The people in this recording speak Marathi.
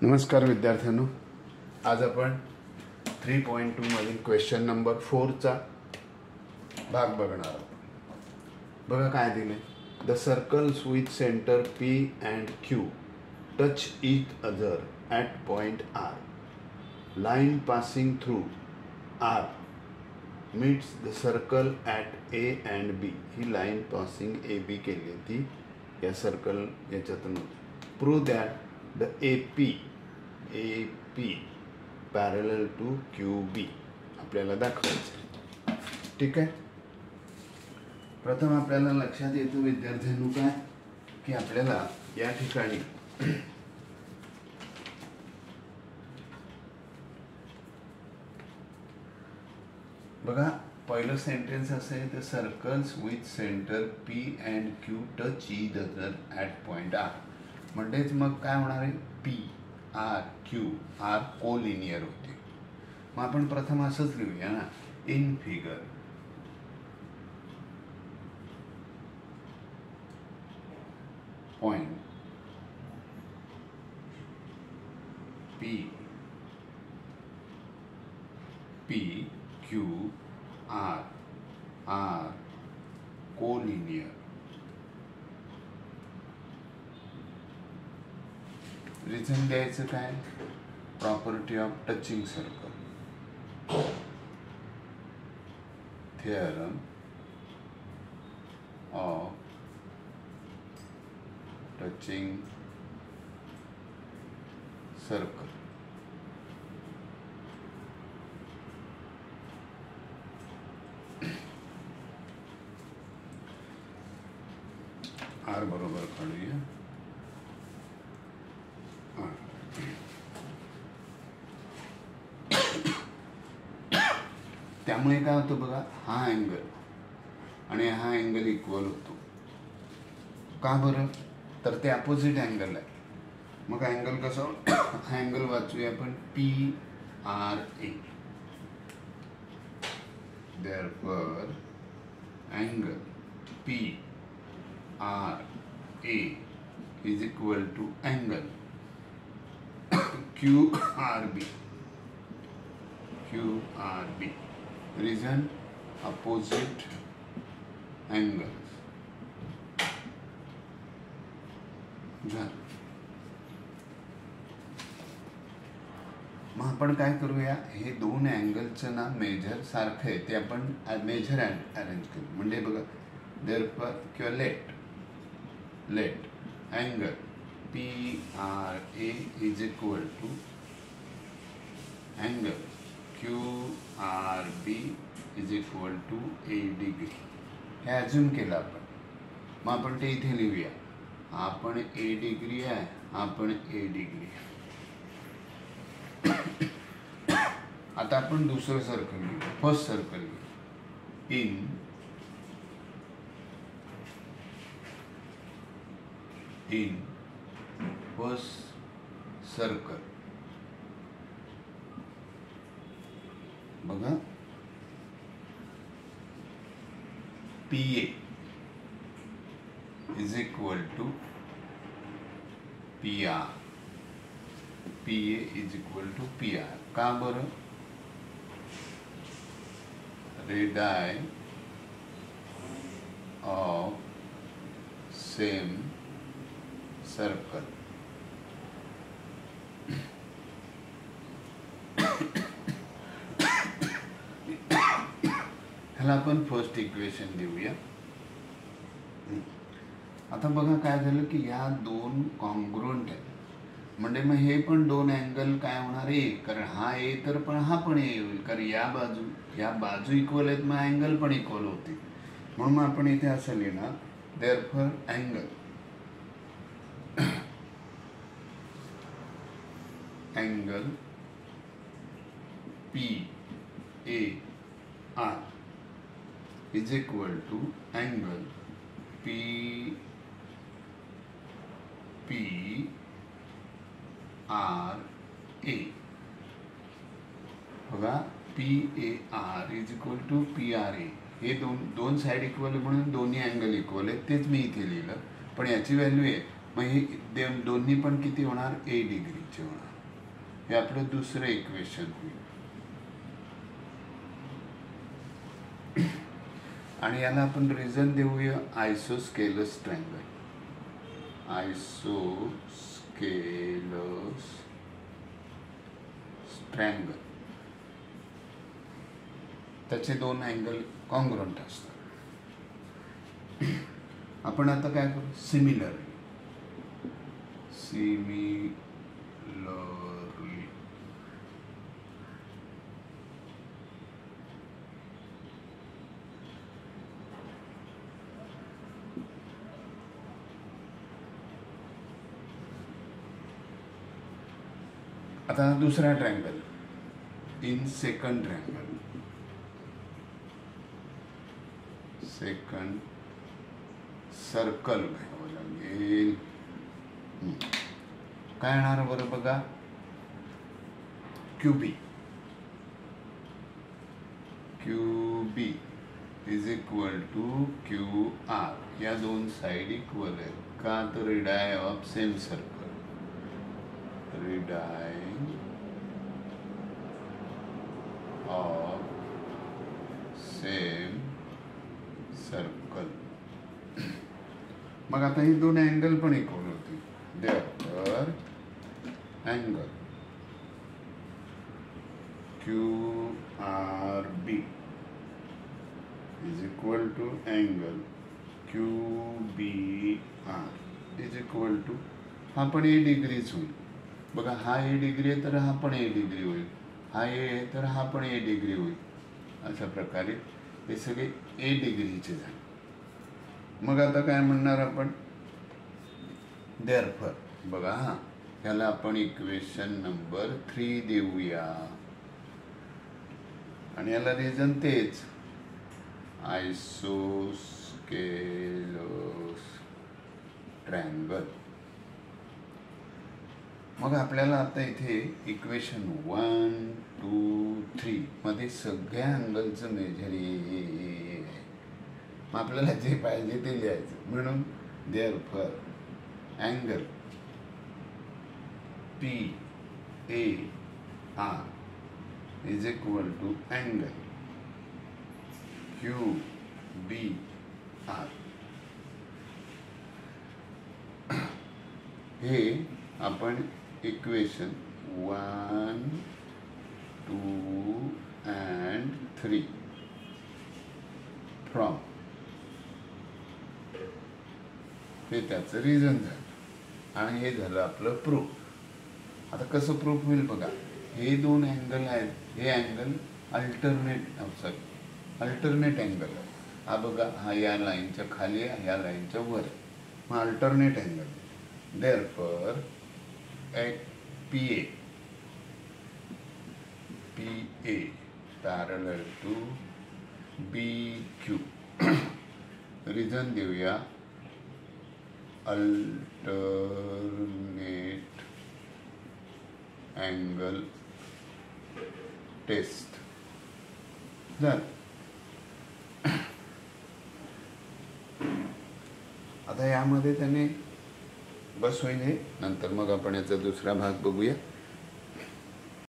नमस्कार विद्यार्थ्यांनो, आज आपण 3.2 मधील क्वेश्चन नंबर 4चा भाग बघणार आहोत। बघा काय दिले, the circles with centre P and Q touch each other at point R. Line passing through R meets the circle at A and B. ही लाईन पासिंग AB केली ती या सर्कल याच्यातून। Prove that the AP parallel to QB आपल्याला दाखवायचं। ठीक आहे, प्रथम आपल्याला लक्षात येतं विद्यार्थ्यांनो काय की आपल्याला या ठिकाणी बघा पहिलं सेंटेन्स असं आहे, the circles with centre P and Q touch each other at point R। म्हणजेच मग काय होणार आहे, P R Q R collinear होते। मग आपण प्रथम असंच लिहूया ना, in figure point P Q R collinear. Reason द्यायचं काय, property of touching circle, theorem of touching circle. आर बरोबर काढूया। त्यामुळे काय होतं बघा, हा अँगल आणि हा अँगल इक्वल होतो। का बरं, तर ते अपोजिट अँगल आहे। मग अँगल कसं, हा अँगल वाचूया आपण PRA। Therefore angle PRA is equal to angle QRB। Reason, opposite angles। मग आपण काय करूया, हे दोन अँगलचं ना मेजर सारखं आहे ते आपण मेजर अरेंज करू। म्हणजे बघा, देअरफॉर किंवा let angle PRA is equal to angle QRB is equal to A degree. हे अज्यूम केलं आपण। मग आपण ते इथे लिहूया, आपण A डिग्री आहे, आपण A डिग्री। आता आपण दुसरं सर्कल लिहू, फर्स्ट सर्कल लिहू, इन फर्स्ट सर्कल। बघा, PA is equal to PR। PA is equal to PR। का बरं, रेडाय ऑफ सेम सर्कल। ह्याला आपण फर्स्ट इक्वेशन देऊया। आता बघा काय झालं की या दोन कॉन्ग्रुएंट आहेत, म्हणजे मग हे पण दोन अँगल काय होणार आहे, कारण हा A तर पण हा पण A होईल, कारण या बाजू इक्वल आहेत, मग अँगल पण इक्वल होते। म्हणून मग आपण इथे असं लिहिणार, therefore angle PAR is equal to angle PRA। बघा, PAR is equal to PRA। हे दोन साइड इक्वल म्हणून दोन्ही अँगल इक्वल आहेत, तेच मी इथे लिहिलं। पण याची व्हॅल्यू आहे मग हे दोन्ही पण किती होणार, ए डिग्रीचे होणार. हे आपलं दुसरं इक्वेशन होईल. आणि याला आपण रिझन देऊया आयसोस्केलस ट्रायंगल. आयसोस्केलस ट्रायंगल, त्याचे दोन अँगल कॉन्ग्रुएंट असतात. आपण आता काय करू, सिमिलरली आता दुसरा triangle, in second triangle, second circle घ्यावं लागेल. काय येणार बरं बघा, QB is equal to Q R. या दोन साइड इक्वल आहेत का, तर radii of same circle, radii of same circle. मग आता ही दोन अँगल पण इक्वल होती. Therefore angle QRB is equal to angle QBR is equal to, हा पण ए डिग्रीच होईल बघा. हा ए डिग्री आहे तर हा पण ए डिग्री होईल, हा ए आहे तर हा पण ए डिग्री होईल. अशा प्रकारे हे सगळे ए डिग्रीचे झाले. मग आता काय म्हणणार आपण, देअरफॉर बघा, हा ह्याला आपण इक्वेशन नंबर 3 देऊया. आणि याला रिझन तेच, आयसोस्केलस ट्रायंगल. मग आपल्याला आता इथे इक्वेशन 1, 2, 3 मध्ये सगळ्या अँगलचं मेजर आहे. मग आपल्याला जे पाहिजे ते लिहायचं. म्हणून therefore angle PAR is equal to angle QBR. हे आपण इक्वेशन 1, 2 and 3 फ्रॉम, हे त्याचं रिझन झालं. आणि हे झालं आपलं प्रूफ. आता कसं प्रूफ होईल बघा, हे दोन अँगल आहेत, हे अँगल अल्टरनेट अँगल आहे. हा बघा, हा या लाईनच्या खाली आहे, या लाईनच्या वर. मग alternate angle, therefore PA parallel to BQ. Reason देऊया अल्टरनेट अँगल टेस्ट. झालं. आता यामध्ये त्याने बस होईल हे. नंतर मग आपण याचा दुसरा भाग बघूया.